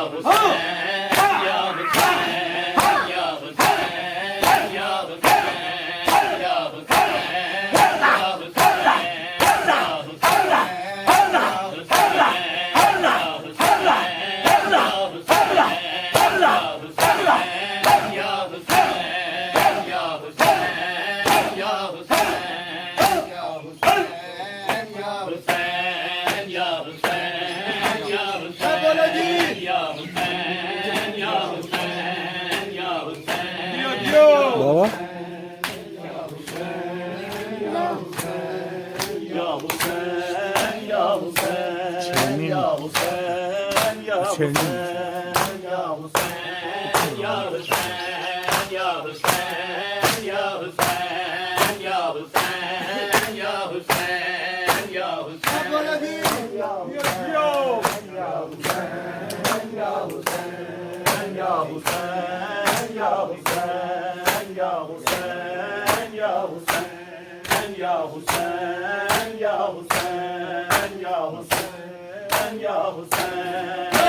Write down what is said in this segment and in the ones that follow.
Baba.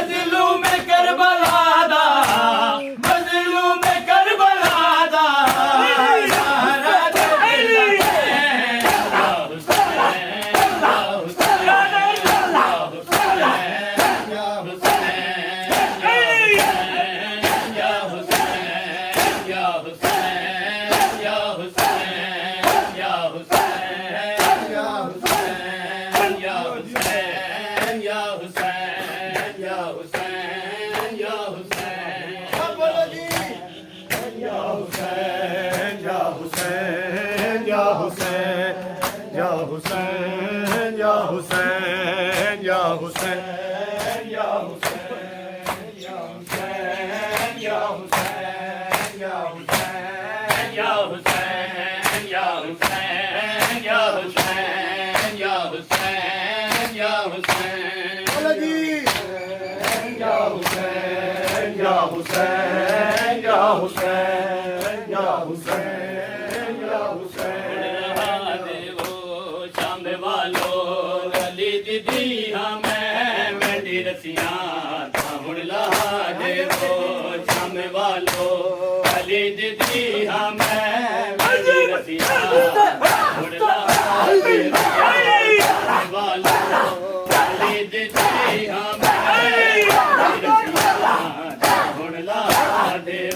मजलूम Karbala दा मजलूम करबला दा नारा दे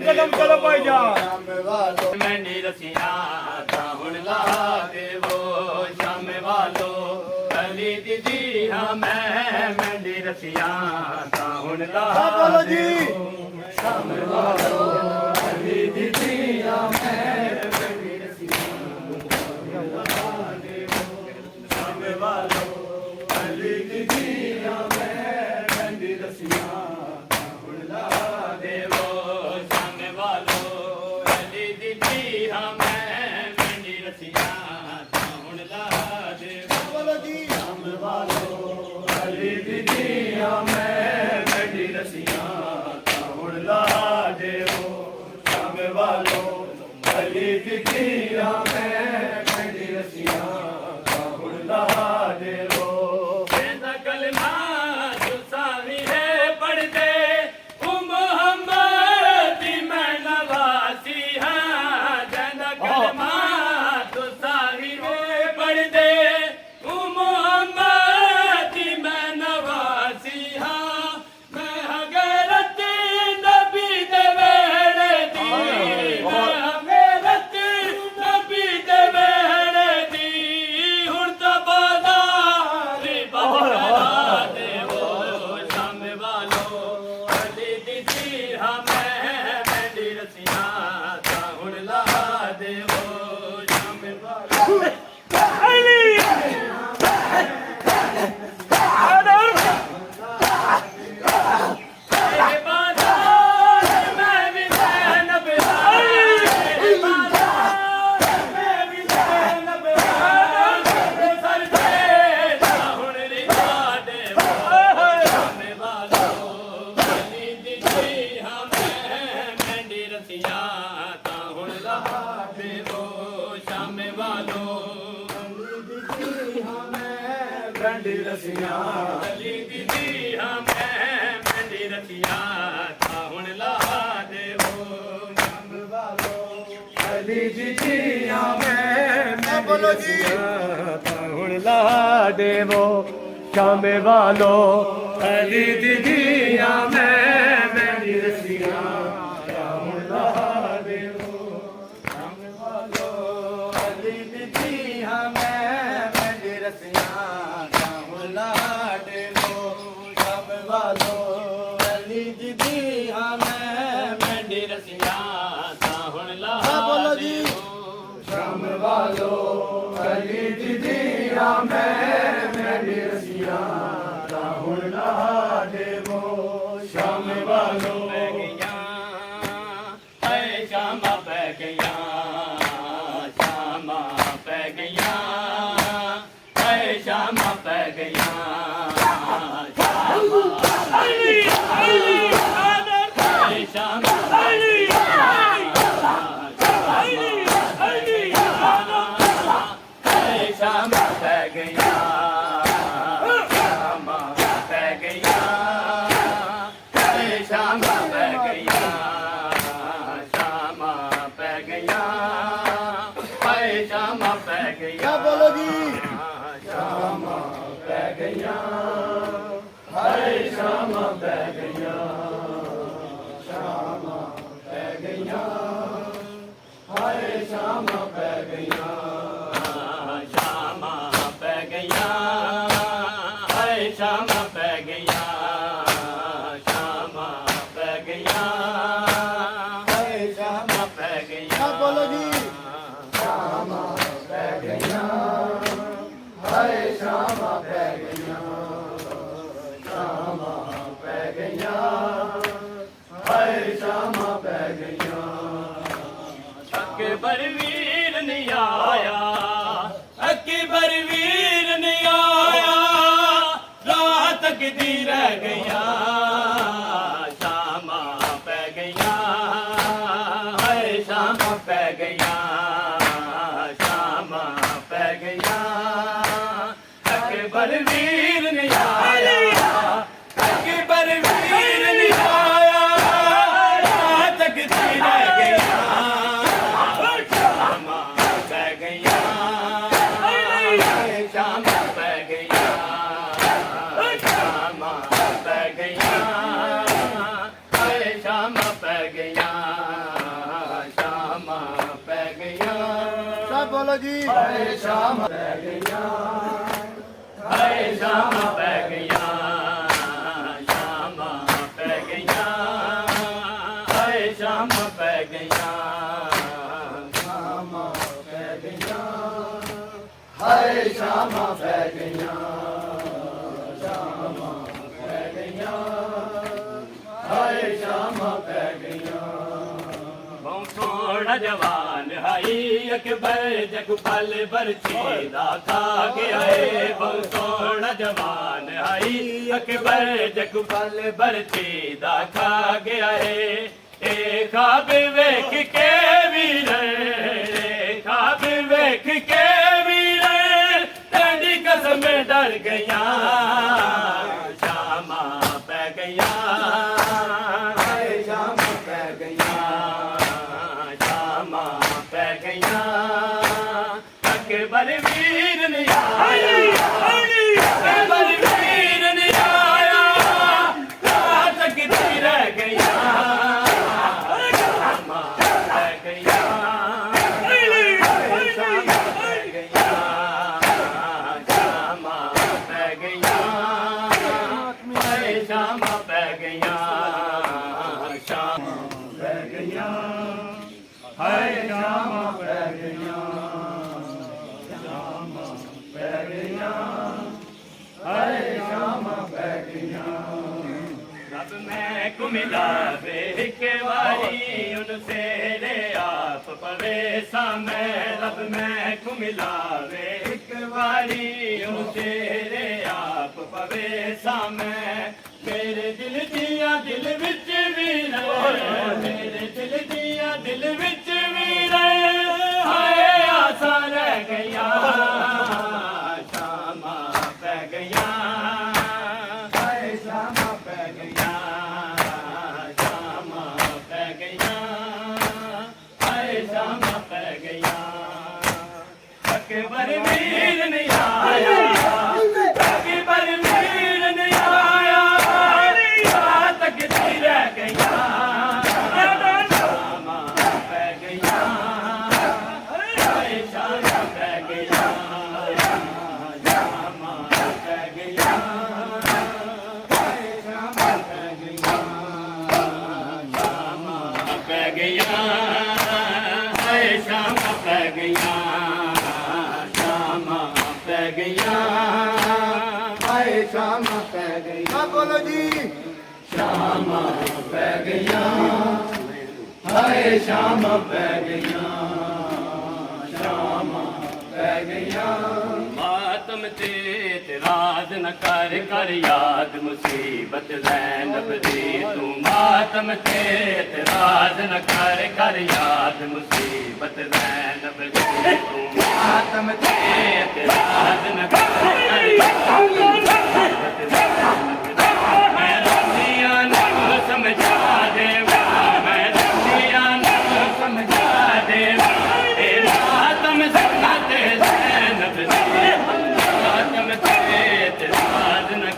कदम चलो भाईजान मैंने रसिया हुण ला देवो शाम वालो अली दीदी हाँ मैंने रसिया हुण ला देवो शाम वालो अली दीदी हाँ मैंने रसिया शाम वालो अली दीदी हाँ मैंने रसिया हुण ला देवो मैं ਹਾਂ ਮੈਂ ਮੈਂਡੀ ਰਸੀਆਂ ਤਾਂ ਹੁਣ ਲਾ ਦੇਵੋ ਸ਼ਾਮੇ ਵਾਲੋ ਅਲੀ ਦੀਦੀ ਹਾਂ ਮੈਂ ਮੈਂਡੀ ਰਸੀਆਂ ਤਾਂ ਹੁਣ ਲਾ ਦੇਵੋ ਸ਼ਾਮ ਵਾਲੋ ਅਲੀ ਦੀਦੀ ਹਾਂ ਮੈਂ ਬੋਲੋ ਜੀ ਤਾਂ ਹੁਣ ਲਾ ਦੇਵੋ ਸ਼ਾਮੇ ਵਾਲੋ ਅਲੀ ਦੀਦੀ ਆ ਮੈਂ ਮੈਂਡੀ ਰਸੀਆਂ ਤਾਂ ਹੁਣ ਲਾ ਦੇਵੋ ਸ਼ਾਮੇ ਵਾਲੋ ਅਲੀ ਦੀਦੀ ਆ ਮੈਂ ਮੈਂਡੀ ਰਸੀਆਂ ਤਾਂ ਹੁਣ ਲਾ ਦੇਵੋ ਸ਼ਾਮੇ ਵਾਲੋ ਅਲੀ ਦੀਦੀ ਆ ਮੈਂ ਮੈਂਡੀ ਰਸੀਆਂ ਤਾਂ ਹੁਣ ਲਾ ਬੋਲੋ ਜੀ ਸ਼ਾਮ ਵਾਲੋ ਅਲੀ ਦੀਦੀ ਆ ਮੈਂ ਮੈਂਡੀ ਰਸੀਆਂ ਤਾਂ ਹੁਣ ਲਾ ਦੇਵੋ ਸ਼ਾਮ ਵਾਲੋ ਪੈ ਗਈਆਂ ਹਾਏ ਸ਼ਾਮਾਂ ਪੈ ਗਈਆਂ ਸ਼ਾਮਾਂ ਪੈ ਗਈਆਂ ਹਾਏ ਸ਼ਾਮਾਂ ਪੈ ਗਈਆਂ ਅਲੀ ਅਲੀ ਹਾਏ ਸ਼ਾਮਾਂ ਅਲੀ ਸ਼ਾਮਾਂ ਪੈ ਗਈਆਂ ਸ਼ਾਮਾਂ ਪੈ ਗਈਆਂ ਸ਼ਾਮਾਂ ਪੈ ਗਈਆਂ ਸ਼ਾਮਾਂ ਪੈ ਗਈਆਂ ਹਾਏ ਸ਼ਾਮਾਂ ਪੈ ਗਈਆਂ ਬੋਲੋ ਜੀ ਸ਼ਾਮਾਂ ਪੈ ਗਈਆਂ ਹਾਏ ਸ਼ਾਮਾਂ ਪੈ ਗਈਆਂ ਸ਼ਾਮਾਂ ਪੈ ਗਈਆਂ ਹਾਏ ਸ਼ਾਮਾਂ ਪੈ ਗਈਆਂ ਸ਼ਾਮਾਂ ਪੈ ਗਈਆਂ ਹਾਏ ਸ਼ਾਮਾਂ ਪੈ ਗਈਆਂ ਸ਼ਾਮਾਂ ਪੈ ਗਈਆਂ ਹਾਏ ਸ਼ਾਮਾਂ ਪੈ ਗਈਆਂ ਬੋਲੋ ਜੀ ਸ਼ਾਮਾਂ ਪੈ ਗਈਆਂ ਹਾਏ ਸ਼ਾਮਾਂ ਪੈ ਗਈਆਂ ਸ਼ਾਮਾਂ ਪੈ ਗਈਆਂ ਹਾਏ ਸ਼ਾਮਾਂ ਪੈ ਗਈਆਂ ਅਕਬਰ ਵੀਰ ਨਹੀਂ ਆਇਆ ਅਕਬਰ ਵੀਰ ਨਹੀਂ ਆਇਆ ਰਾਹ ਤੱਕਦੀ ਰਹਿ ਗਈਆਂ ਸ਼ਾਮਾਂ ਪੈ ਗਈਆਂ ਹਾਏ ਸ਼ਾਮਾਂ ਪੈ ਗਈਆਂ ਸ਼ਾਮਾਂ ਪੈ ਗਈਆਂ ਅਕਬਰ ਵੀਰ ਨਹੀਂ ਆਇਆ ਅਕਬਰ ਵੀਰ ਨਹੀਂ ਆਇਆ ਰਾਹ ਤੱਕਦੀ ਰਹਿ ਗਈਆਂ ਸ਼ਾਮਾਂ ਪੈ ਗਈਆਂ ਸ਼ਾਮਾਂ ਪੈ ਗਈਆਂ ਸ਼ਾਮਾਂ ਪੈ ਗਈਆਂ ਹਾਏ ਸ਼ਾਮਾਂ ਪੈ ਗਈਆਂ ਸ਼ਾਮਾਂ ਪੈ ਗਈਆਂ ਸਭ ਬੋਲੋ ਜੀ ਹਾਏ ਸ਼ਾਮਾਂ ਪੈ ਗਈਆਂ ਹਾਏ ਸ਼ਾਮਾਂ ਪੈ ਗਈਆਂ ਸ਼ਾਮਾਂ ਪੈ ਗਈਆਂ ਹਾਏ ਸ਼ਾਮਾਂ ਪੈ ਗਈਆਂ ਸ਼ਾਮਾਂ ਪੈ ਗਈਆਂ ਹਾਏ ਸ਼ਾਮਾਂ ਪੈ ਗਈਆਂ ਸ਼ਾਮਾਂ ਪੈ ਗਈਆਂ ਹਾਏ ਸ਼ਾਮਾਂ ਪੈ ਗਈਆਂ ਬਹੁ ਸੋਹਣਾ ਜਵਾਨ ਹਾਈ ਅਕਬਰ ਜਗਪਾਲ ਬਰਛੀ ਦਾ ਖਾ ਗਿਆ ਏ ਬਹੁ ਸੋਹਣਾ ਜਵਾਨ ਹਾਈ ਅਕਬਰ ਜਗਪਾਲ ਬਰਛੀ ਦਾ ਖਾ ਗਿਆ ਏ ਇਹ ਖਾਬ ਵੇਖ ਕੇ ਵੀਰੇ ਖਾਬ ਵੇਖ ਕੇ ਵੀਰੇ ਤੇਰੀ ਕਸਮ ਡਰ ਗਈਆਂ ਸ਼ਾਮਾਂ ਪੈ ਗਈਆਂ ਹਾਏ ਸ਼ਾਮਾਂ ਪੈ ਗਈਆਂ ਸ਼ਾਮਾਂ ਪੈ ਗਈਆਂ ਅਕਬਰ ਵੀਰ ਨਹੀਂ ਆਇਆ ਅਕਬਰ ਵੀਰ ਨਹੀਂ ਆਇਆ ਰਾਹ ਤੱਕਦੀ ਰਹਿ ਗਈਆਂ ਸ਼ਾਮਾਂ ਪੈ ਗਈਆਂ ਸ਼ਾਮਾਂ ਪੈ ਗਈਆਂ ਸ਼ਾਮਾਂ ਪੈ ਗਈਆਂ ਹਾਏ ਸ਼ਾਮਾਂ ਪੈ ਗਈਆਂ मैं को मिलावे एक बारी उनसे रे आप पवे सामे रब मैं को मिलावे एक बारी उनसे रे आप पवे सामे मेरे दिल दिया दिल विच भी रहे मेरे दिल दिया दिल विच भी रहे हाय आसा रह गया शामा पै गया हाय शामा पै गया शामा पै गया हाय शामा पै गया अकबर वीर नहीं आया अकबर वीर नहीं आया तक रह गया शामा पै गया हाय शामा पै गया शामा पै गया हाय शामा पै गया शामा पै गया हाय शामा पै गया शामा पै गया हाय शामा पै गया क्या बोलो जी शामा पै गया हाय शामा पै गया शामा पै गया मातम ते इतराज न कर याद मुसीबत ज़ैनब दी तू मातम ते इतराज न कर याद मुसीबत ज़ैनब दी तू मातम ते इतराज न कर याद मुसीबत ज़ैनब दी मैं रब्बिया न समझा दे मैं रब्बिया न समझा दे ए मातम ज़ैनब ज़ैनब दी मातम ते इतराज न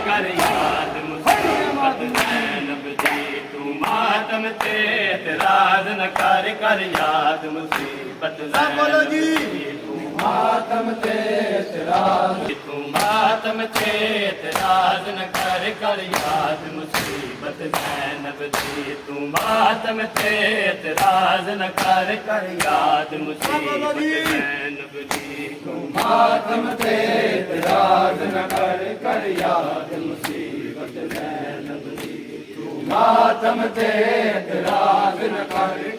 कर याद मुसीबत ज़ैनब दी तू मातम ते इतराज न कर याद मुसीबत क्या बोलो ज़ैनब जी दी तू मातम ते इतराज तू मातम ते इतराज न कर याद मुसीबत ज़ैनब दी तू मातम ते इतराज न कर याद मुसीबत ज़ैनब दी तू मातम ते इतराज न कर याद मुसीबत ज़ैनब दी तू मातम ते इतराज न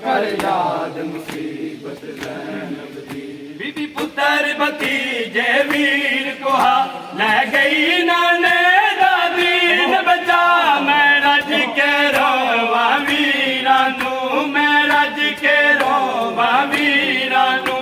कर याद मुसीबत ज़ैनब दी बीबी पुत्र भतीजे वीर कोहा ले गई नाने दादी न बचा मैं रज के रोवा वीरानू मैं रज के रोवा वीरानू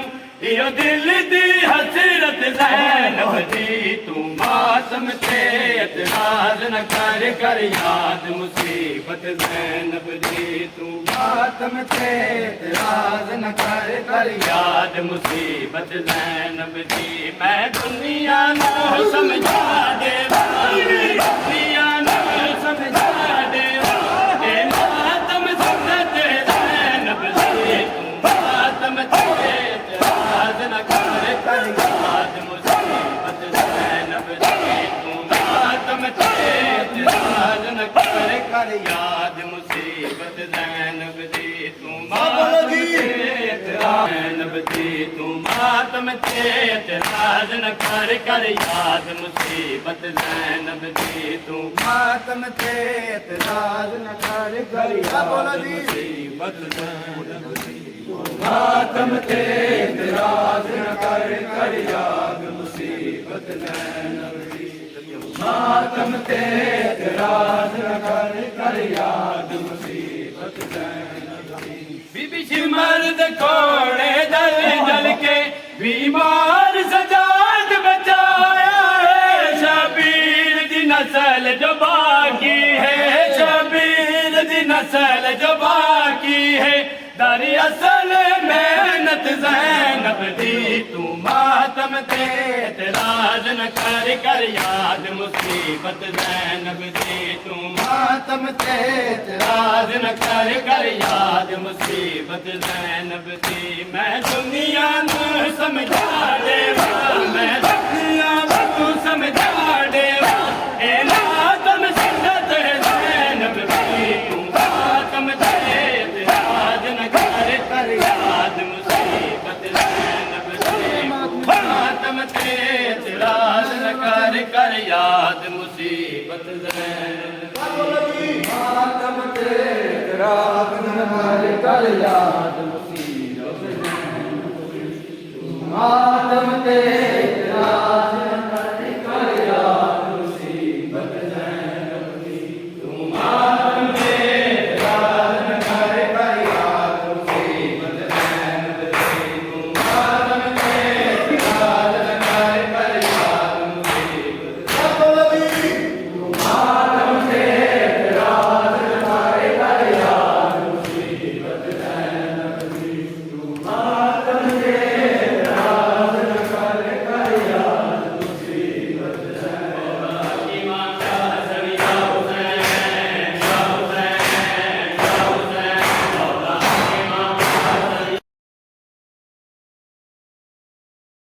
यो दिल दी हसरत ज़ैनब दी तू मातम ते इतराज न कर याद मुसीबत ज़ैनब दी तू मातम ते इतराज न कर याद मुसीबत ज़ैनब दी मैं दुनिया नू समझा देवा दुनिया नू समझा देवा ए मातम ज़ैनब दी तू मातम ते इतराज न कर याद मुसीबत ज़ैनब दी तू मातम ते इतराज न कर याद मुसीबत ज़ैनब दी तू मातम ते ज़ैनब दी तू मातम ते इतराज न कर याद मुसीबत ज़ैनब दी तू मातम ते इतराज न कर याद मुसीबत ज़ैनब दी मातम ते इतराज न कर याद मुसीबत ज़ैनब दी मातम ते इतराज न कर याद मुसीबत ज़ैनब दी बीबी शिमर दे कोड़े जल जल के बीमार सजाद बचाया है शबीर दी नस्ल जो बाकी है शबीर दी नस्ल जो बाकी है दारी असल मेहनत ज़ैनब दी तू मातम ते इतराज न कर याद मुसीबत ज़ैनब दी तू मातम ते इतराज न कर याद मुसीबत ज़ैनब दी मैं दुनिया नू समझा देवा मैं दुनिया नू समझा देवा ए मातम सिंदत ज़ैनब दी तू मातम ते इतराज न कर याद मुसीबत ज़ैनब दी मातम ते इतराज न कर याद मुसीबत ज़ैनब दी मातम ते